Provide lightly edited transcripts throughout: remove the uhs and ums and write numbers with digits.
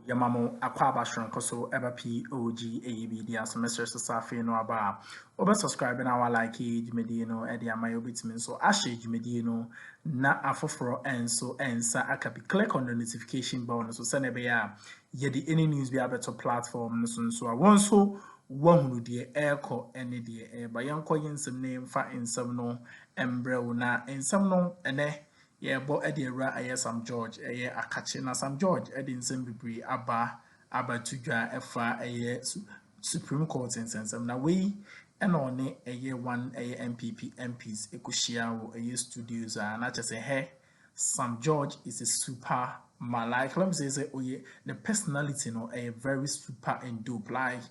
Yamamo Akwaba Shrankoso Eba POG Media semester Safi no aba. Oba subscribe na wa like Jimedino Eddie Amayo Bitmin so Ashe Jimedino na afoforo enso ensa akabi click on the notification bell so send ebe ya yedi any news be abeto platform so won so wahunu de airco ene de ba yanko yinsem ne mfa ensem no embre na ensem no ene yeah, but Eddie Ra S.George, Akachi na S.George, Eddie Zimbabwe, Abba Tuja, Fa, Supreme Court in sense. Now we and on a year one NPP MPs, Ekushia, studios, and I just say, hey, S.George is a super man. Like, let me say, oh, yeah, the personality, no, a very super and dope, like,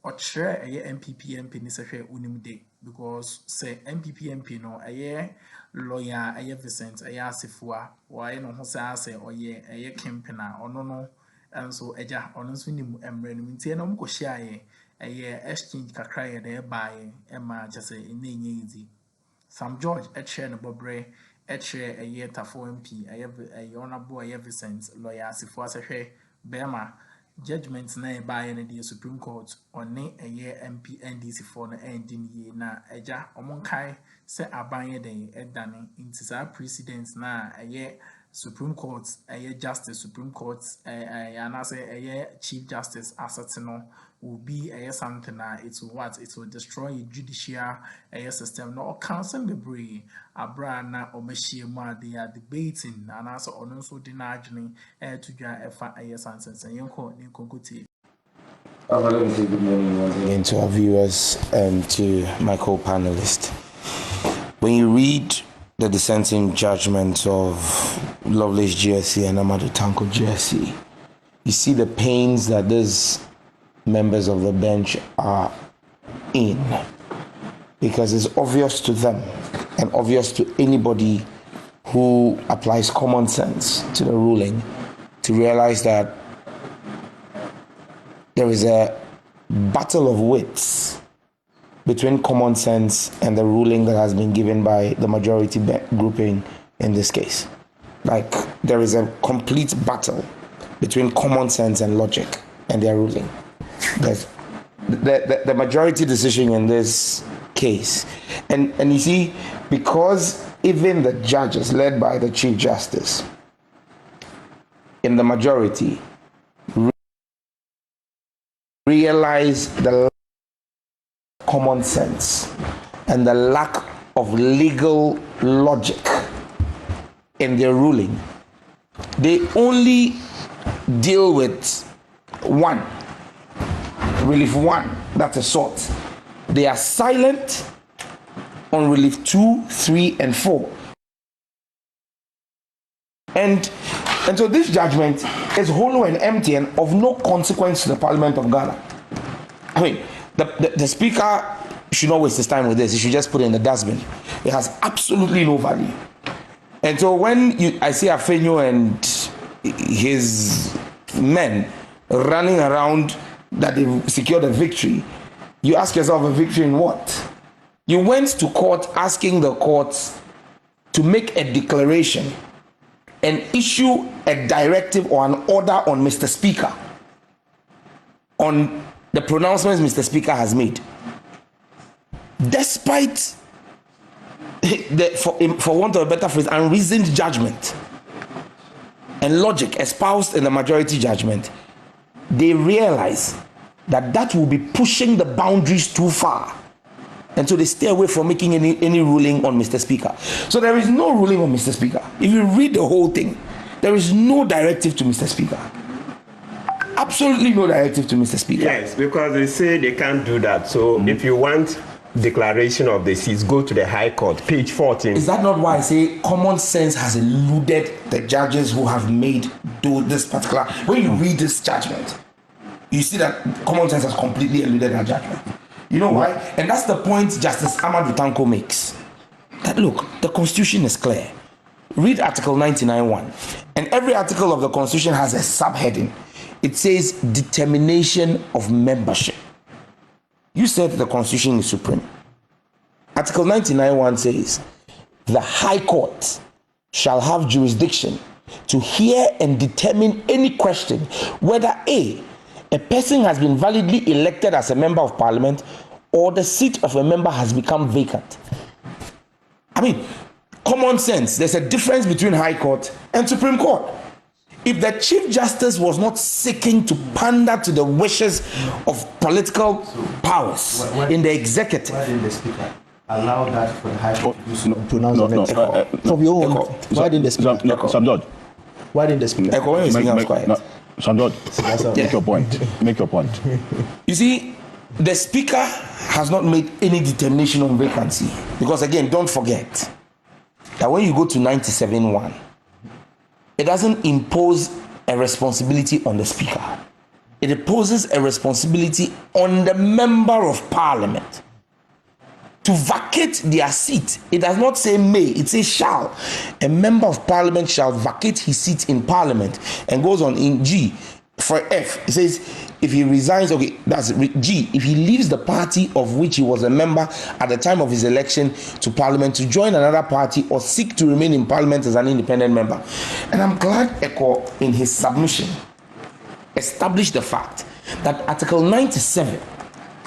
or share a NPP MP necessary unimde because say NPP MP no a lawyer a Vincent a Sifua or I know who say or a campaigner or no and so eja on swim embrace no go share a exchange kakra there by Emma just say in easy. S.George a chair no bobre a chair a year tafo MP a honorable a Vincent lawyer Sifua say Bema. Judgment na by the Supreme Court on a year MP NDC for the ending year na eja omonkai se abanye den edane into sa precedents na a year Supreme Court a year Justice Supreme Court and I say a year Chief Justice assetino will be a year something it will destroy judicial a year system no council the bree abrana or machine they are debating and also on also denying to a year sentence and I want to say good morning once again to our viewers and to my co-panelists. When you read the dissenting judgments of Lovelace GSC and Amadou Tanko GSC, you see the pains that these members of the bench are in, because it's obvious to them and obvious to anybody who applies common sense to the ruling to realize that there is a battle of wits between common sense and the ruling that has been given by the majority grouping in this case. Like, there is a complete battle between common sense and logic and their ruling. The majority decision in this case. And you see, because even the judges led by the Chief Justice in the majority realize the common sense and the lack of legal logic in their ruling, they only deal with one, relief one, that's a sort. They are silent on relief 2, 3, and 4. And so this judgment is hollow and empty and of no consequence to the Parliament of Ghana. I mean, the Speaker should not waste his time with this. He should just put it in the dustbin. It has absolutely no value. And so when I see Afenyo and his men running around that they've secured a victory, you ask yourself, a victory in what? You went to court asking the courts to make a declaration and issue a directive or an order on Mr. Speaker, on the pronouncements Mr. Speaker has made. Despite, for want of a better phrase, unreasoned judgment and logic espoused in the majority judgment, they realize that will be pushing the boundaries too far. And so they stay away from making any ruling on Mr. Speaker. So there is no ruling on Mr. Speaker. If you read the whole thing, there is no directive to Mr. Speaker. Absolutely no directive to Mr. Speaker. Yes, because they say they can't do that. So if you want declaration of the seats, go to the High Court, page 14. Is that not why I say common sense has eluded the judges who have made this particular... When you read this judgment, you see that common sense has completely eluded that judgment. You know why? And that's the point Justice Amadou Tanko makes. That look, the Constitution is clear. Read Article 99(1). And every article of the Constitution has a subheading. It says determination of membership. You said the Constitution is supreme. Article 99(1) says the High Court shall have jurisdiction to hear and determine any question whether A, a person has been validly elected as a member of parliament or the seat of a member has become vacant. I mean, common sense, there's a difference between High Court and Supreme Court. If the Chief Justice was not seeking to pander to the wishes of political powers in the executive, why didn't the Speaker allow that for the High Court to pronounce from your own? Why didn't the Speaker? Sjourd'hui. Why didn't the Speaker? When you're speaking, quiet. Sjourd'hui, make your point. Make your point. You see, the Speaker has not made any determination on vacancy because, again, don't forget that when you go to 97(1), it doesn't impose a responsibility on the Speaker. It imposes a responsibility on the member of parliament to vacate their seat. It does not say may, it says shall. A member of parliament shall vacate his seat in parliament, and goes on in G. For F, it says if he resigns, okay, that's G, if he leaves the party of which he was a member at the time of his election to parliament to join another party or seek to remain in parliament as an independent member. And I'm glad Eko, in his submission, established the fact that Article 97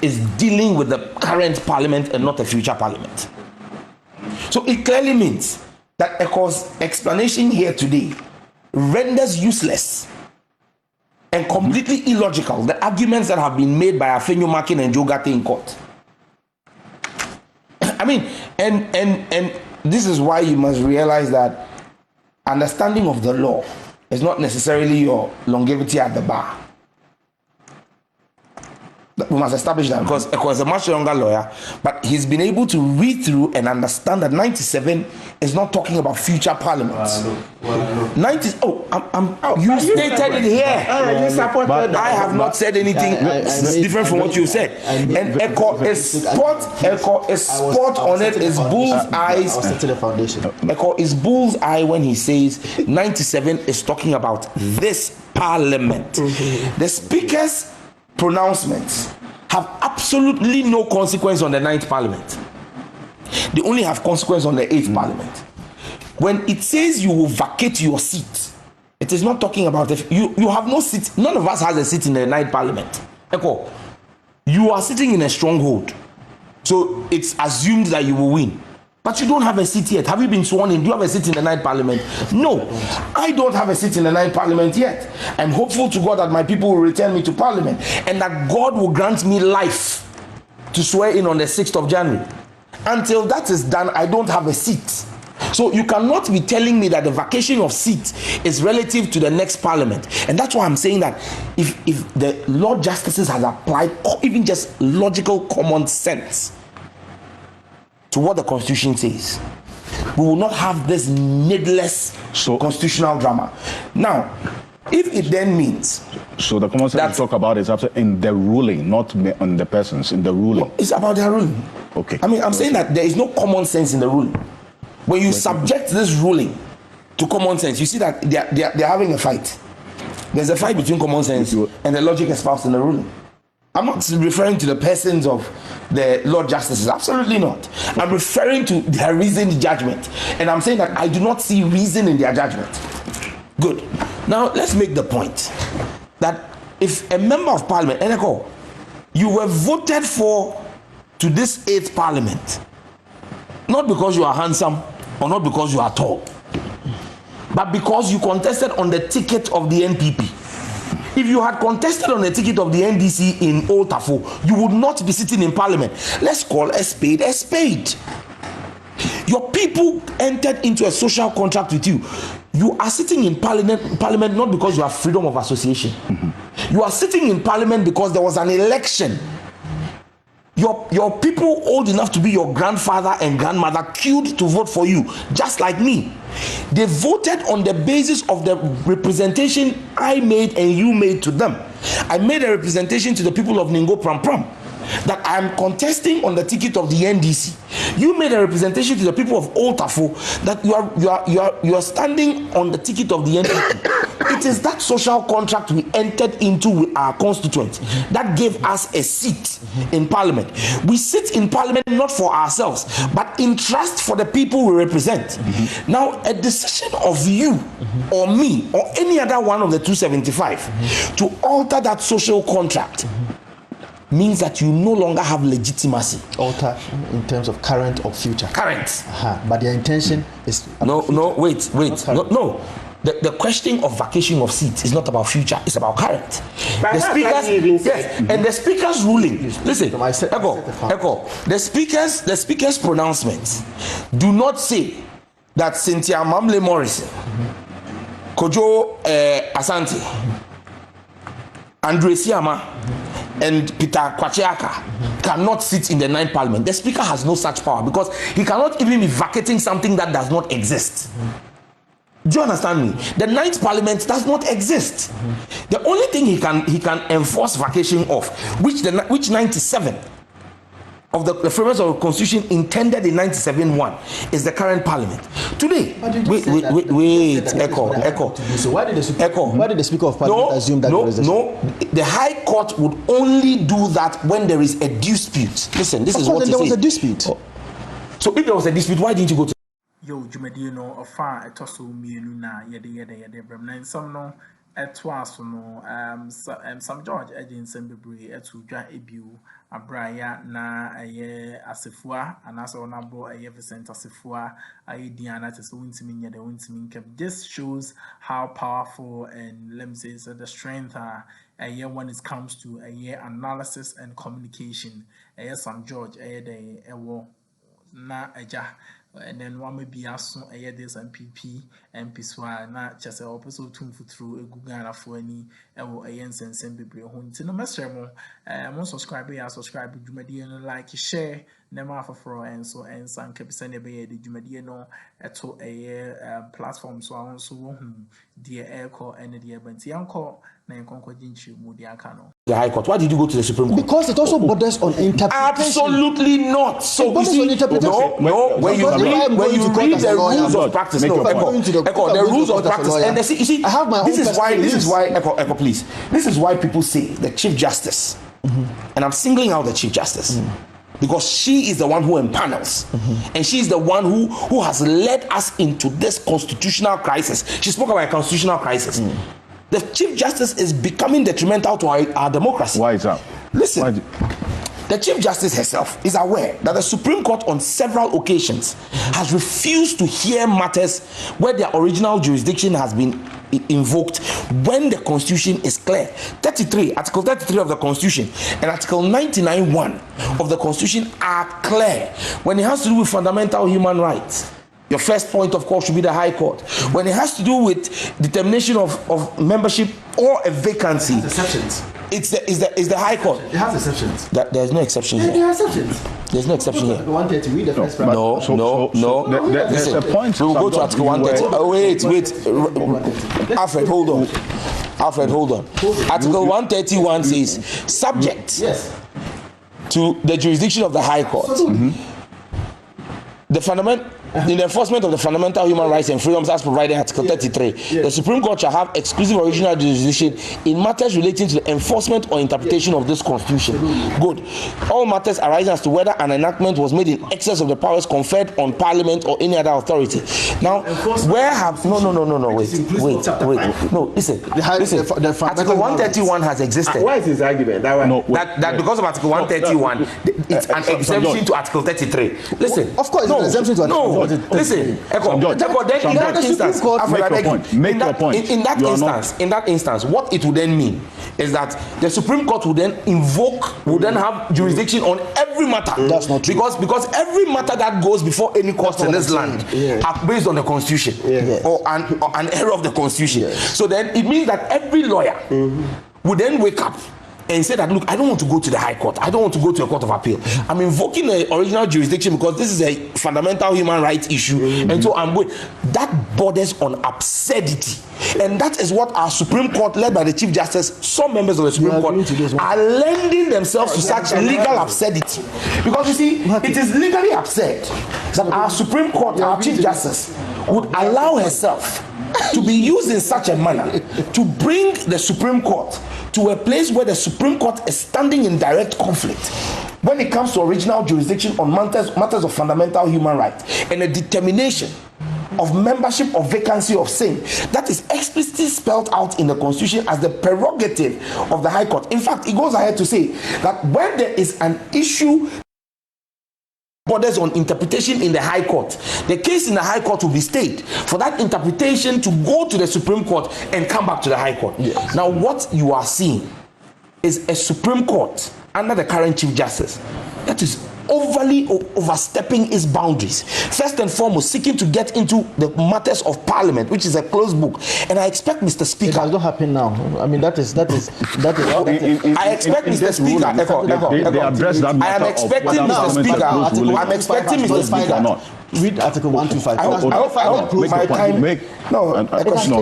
is dealing with the current parliament and not a future parliament. So it clearly means that Eko's explanation here today renders useless and completely illogical the arguments that have been made by Afenyo Makin and Jogate in court. I mean, and this is why you must realize that understanding of the law is not necessarily your longevity at the bar. We must establish that because Eko is a much younger lawyer, but he's been able to read through and understand that 97 is not talking about future parliaments. 90. You stated it here. You supported I have not said anything different from what you said. And Eko is spot on it. Is bull's eyes. Eko is bull's eye when he says 97 is talking about this parliament. The speaker's pronouncements have absolutely no consequence on the 9th parliament. They only have consequence on the 8th parliament. When it says you will vacate your seat, it is not talking about if you have no seat. None of us has a seat in the 9th parliament. Eko, you are sitting in a stronghold, so it's assumed that you will win. But you don't have a seat yet. Have you been sworn in? Do you have a seat in the 9th parliament? No, I don't have a seat in the 9th parliament yet. I'm hopeful to God that my people will return me to parliament and that God will grant me life to swear in on the 6th of January. Until that is done, I don't have a seat. So you cannot be telling me that the vacation of seat is relative to the next parliament. And that's why I'm saying that if the Lord Justices has applied even just logical common sense to what the Constitution says, we will not have this needless constitutional drama. Now, if it then means so the common sense you talk about is in the ruling, not on the persons, in the ruling. It's about their ruling. Okay. I mean, I'm saying that there is no common sense in the ruling. When you subject this ruling to common sense, you see that they're having a fight. There's a fight between common sense and the logic espoused in the ruling. I'm not referring to the persons of the Lord Justices, absolutely not. I'm referring to their reasoned judgment. And I'm saying that I do not see reason in their judgment. Good. Now, let's make the point that if a member of parliament, Eneko, you were voted for to this 8th parliament, not because you are handsome or not because you are tall, but because you contested on the ticket of the NPP. If you had contested on the ticket of the NDC in Old Tafo, you would not be sitting in parliament. Let's call a spade a spade. Your people entered into a social contract with you. You are sitting in parliament not because you have freedom of association. You are sitting in parliament because there was an election. Your people old enough to be your grandfather and grandmother queued to vote for you, just like me. They voted on the basis of the representation I made and you made to them. I made a representation to the people of Ningo Pram Pram that I am contesting on the ticket of the NDC. You made a representation to the people of Old Tafo that you are standing on the ticket of the NPP. it is that social contract we entered into with our constituents that gave us a seat in Parliament. We sit in Parliament not for ourselves, but in trust for the people we represent. Now, a decision of you or me or any other one of the 275 to alter that social contract means that you no longer have legitimacy. Alter in terms of current or future. Current. But their intention is no. The question of vacation of seats is not about future, it's about current. The speakers, and the speaker's ruling. Listen, Echo. The speaker's pronouncements do not say that Cynthia Mamle Morrison, Kojo Asante, Andre Siama, and Peter Kwacheaka cannot sit in the 9th Parliament. The speaker has no such power because he cannot even be vacating something that does not exist. Do you understand me? The 9th Parliament does not exist. The only thing he can enforce vacation of, which 97 of the framers of the Constitution intended in 97-1 is the current Parliament. Today, wait, Echo. So why did the Speaker of Parliament assume that there is the High Court would only do that when there is a dispute. Listen, this is what he said. There was a dispute. So if there was a dispute, why didn't you go to Yo, Jumedi no ofa etoso mienu na yede brem na nsam no eto aso no S.George nsem bebre eto dwa ebiu abraya na asefua anasa onabo Vincent asefua diana tese wontimi nyede wontimi nkep. This shows how powerful and let me say so the strength when it comes to analysis and communication S.George de ewo na eja. And then one may be asked this NPP, MP Swa, not just a opposite to through a Google for any ANS and send be home. No matter more, most subscribe, subscribe to Media, like, share, never for and so and some kept sending the Jumediano at a platform. So I also dear air call and the Benty uncle. The High Court. Why did you go to the Supreme Court? Because it also borders on interpretation. Absolutely not. So you see, no. When you read the rules of practice, the rules of practice, and you see, I have my own. This is why, Echo, please. This is why people say the Chief Justice, and I'm singling out the Chief Justice. Because she is the one who empanels, and she is the one who has led us into this constitutional crisis. She spoke about a constitutional crisis. The Chief Justice is becoming detrimental to our democracy. Why is that? Listen, the Chief Justice herself is aware that the Supreme Court on several occasions has refused to hear matters where their original jurisdiction has been invoked when the Constitution is clear. Article 33 of the Constitution and Article 99(1) of the Constitution are clear when it has to do with fundamental human rights. Your first point, of course, should be the High Court. When it has to do with determination of membership or a vacancy, exceptions. It's the High Court. It has exceptions. There's no exception here. There are exceptions. There's no exception here. 130, read the first part. No. There's a point. We'll go to Article 130. Wait. Alfred, hold on. Article 131 says, subject to the jurisdiction of the High Court. In the enforcement of the fundamental human rights and freedoms as provided in Article 33, the Supreme Court shall have exclusive original jurisdiction in matters relating to the enforcement or interpretation of this Constitution. Good. All matters arising as to whether an enactment was made in excess of the powers conferred on Parliament or any other authority. Now, where have wait. No, listen. Article 131 has existed. Why is his argument? That because of Article 131, it's an exemption to Article 33. Listen. Of course, it's an exemption to Article. Listen, Echo. In that instance, what it would then mean is that the Supreme Court would then have jurisdiction on every matter. That's not true. Because every matter that goes before any court in this land are based on the Constitution or an error of the Constitution. So then it means that every lawyer would then wake up and say that, look, I don't want to go to the High Court. I don't want to go to a court of appeal. I'm invoking the original jurisdiction because this is a fundamental human rights issue. And so I'm going. That borders on absurdity. And that is what our Supreme Court, led by the Chief Justice, some members of the Supreme Court, are lending themselves to such legal absurdity. Because you see, it is legally absurd that our Supreme Court, our Chief Justice, would allow herself to be used in such a manner to bring the Supreme Court to a place where the Supreme Court is standing in direct conflict when it comes to original jurisdiction on matters of fundamental human rights and a determination of membership or vacancy of same that is explicitly spelled out in the Constitution as the prerogative of the High Court. In fact, it goes ahead to say that when there is an issue borders on interpretation in the High Court, the case in the High Court will be stayed for that interpretation to go to the Supreme Court and come back to the High Court. Yes. Now, what you are seeing is a Supreme Court under the current Chief Justice that is overly overstepping its boundaries. First and foremost, seeking to get into the matters of Parliament, which is a closed book. And I expect, Mr. Speaker, it does not happen now. I mean, that is. I expect, Mr. Speaker, they address that matter. I am expecting, Mr. Speaker. I'm expecting, Mr. Speaker. Read Article 125.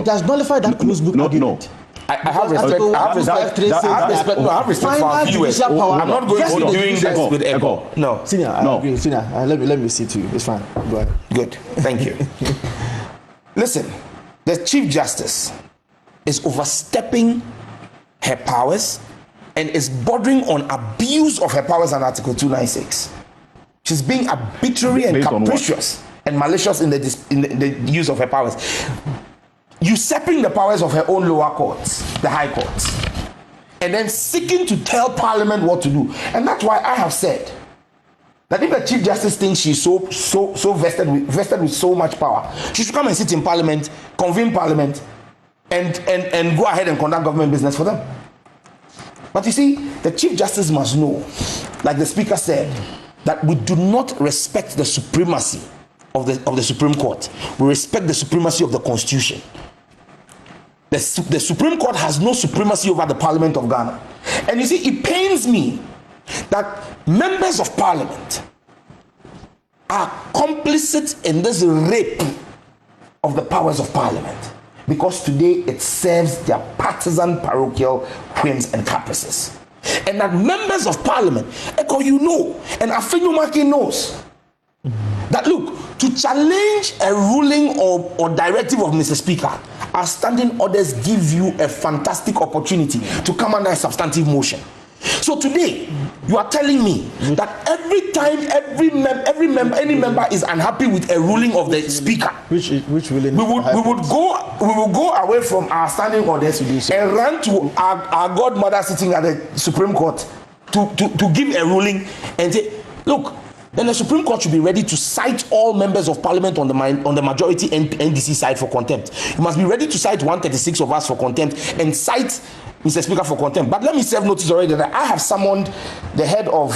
It does nullify that closed book argument. I have respect. I have respect for our viewers. I'm not going to be doing this with Ego. No. Senior, I agree. Senior, let me see to you. It's fine. Go ahead. Good. Thank you. Listen, the Chief Justice is overstepping her powers and is bordering on abuse of her powers under Article 296. She's being arbitrary and capricious and malicious in the use of her powers, usurping the powers of her own lower courts, the High Courts, and then seeking to tell Parliament what to do. And that's why I have said that if the Chief Justice thinks she's so vested with so much power, she should come and sit in Parliament, convene Parliament, and go ahead and conduct government business for them. But you see, the Chief Justice must know, like the Speaker said, that we do not respect the supremacy of the Supreme Court. We respect the supremacy of the Constitution. The Supreme Court has no supremacy over the Parliament of Ghana. And you see, it pains me that members of Parliament are complicit in this rape of the powers of Parliament, because today it serves their partisan parochial whims and caprices. And that members of Parliament, Eko, you know, and Afenumaki knows, that look, to challenge a ruling or directive of Mr. Speaker, our standing orders give you a fantastic opportunity to come under a substantive motion. So today, you are telling me that every time any member is unhappy with a ruling of the Speaker, which ruling we will go away from our standing orders and run to our godmother sitting at the Supreme Court to give a ruling and say, look, then the Supreme Court should be ready to cite all members of Parliament on the majority NDC side for contempt. You must be ready to cite 136 of us for contempt and cite Mr. Speaker for contempt. But let me serve notice already that I have summoned the head of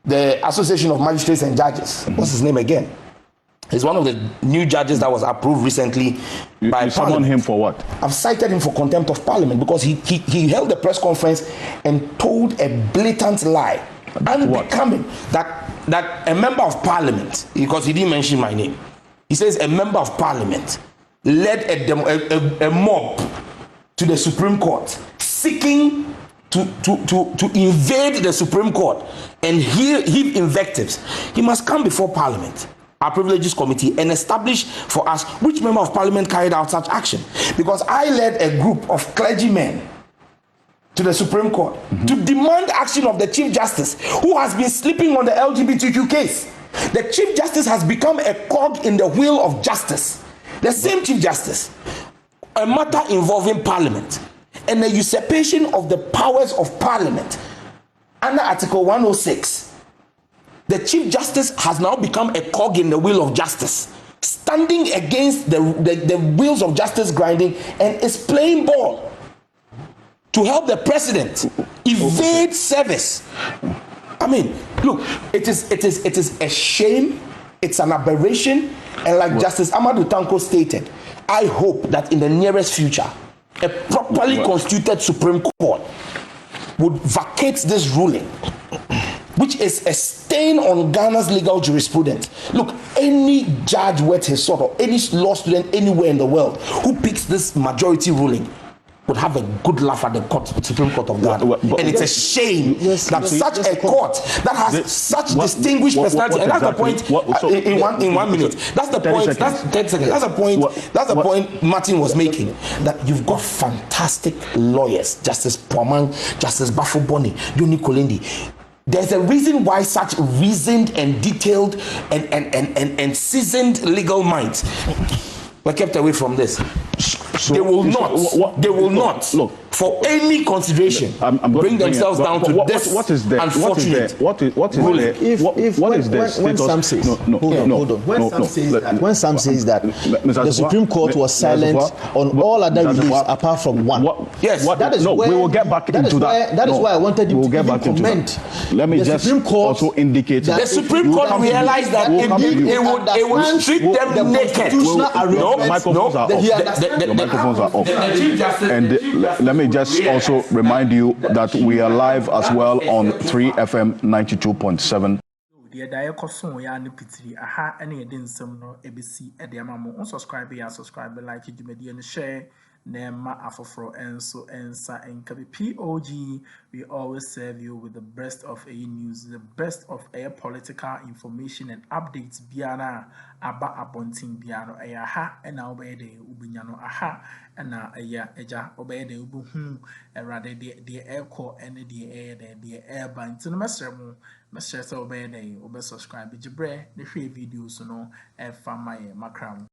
the Association of Magistrates and Judges. What's his name again? He's one of the new judges that was approved recently by Parliament. You summoned him for what? I've cited him for contempt of Parliament because he held a press conference and told a blatant lie. Unbecoming that a member of Parliament, because he didn't mention my name, he says a member of Parliament led a mob to the Supreme Court seeking to invade the Supreme Court and heave invectives. He must come before Parliament, our Privileges Committee, and establish for us which member of Parliament carried out such action. Because I led a group of clergymen to the Supreme Court to demand action of the Chief Justice, who has been sleeping on the LGBTQ case. The Chief Justice has become a cog in the wheel of justice. The same Chief Justice, a matter involving Parliament and the usurpation of the powers of Parliament under Article 106. The Chief Justice has now become a cog in the wheel of justice, standing against the wheels of justice grinding, and is playing ball to help the president evade service. I mean, look, it is a shame, it's an aberration, and like Justice Amadou Tanko stated, I hope that in the nearest future, a properly constituted Supreme Court would vacate this ruling, which is a stain on Ghana's legal jurisprudence. Look, any judge worth his salt or any law student anywhere in the world who picks this majority ruling would have a good laugh at the Supreme Court of Ghana. And it's a shame that such a court that has such distinguished personality, and that's the point. In 1 minute, that's the point. That's 10 seconds. That's the point. That's the point Martin was making. That you've got fantastic lawyers, Justice Poman, Justice Bafuboni, Yoni Kolendi. There's a reason why such reasoned and detailed and seasoned legal minds were kept away from this. So they will not, for any consideration, bring themselves down to this unfortunate ruling. When Sam says, hold on. When Sam says that the Supreme Court was silent on all other reviews apart from one. Yes, we will get back into that. That is why I wanted you to comment. Let me just also indicate that the Supreme Court realized that it would treat them naked. Microphones are off. And let me just also remind you that we are live as well on 3FM 92.7. The Addo Koson ya ne pitiri aha ene yede nsem no ebesi ede amamo unsubscribe ya subscribe like Jumedia and share Nema Afofro enso ensa enkabi POG. We always serve you with the best of a news, the best of a political information and updates biana aba abontin biano aya ha ena obede ubunyano aha ena aya eja obede ubuhu erade de echo ene de air ban tino mesremu mesre so obede obe subscribe jibre ne hwe videos no e fama ye makram.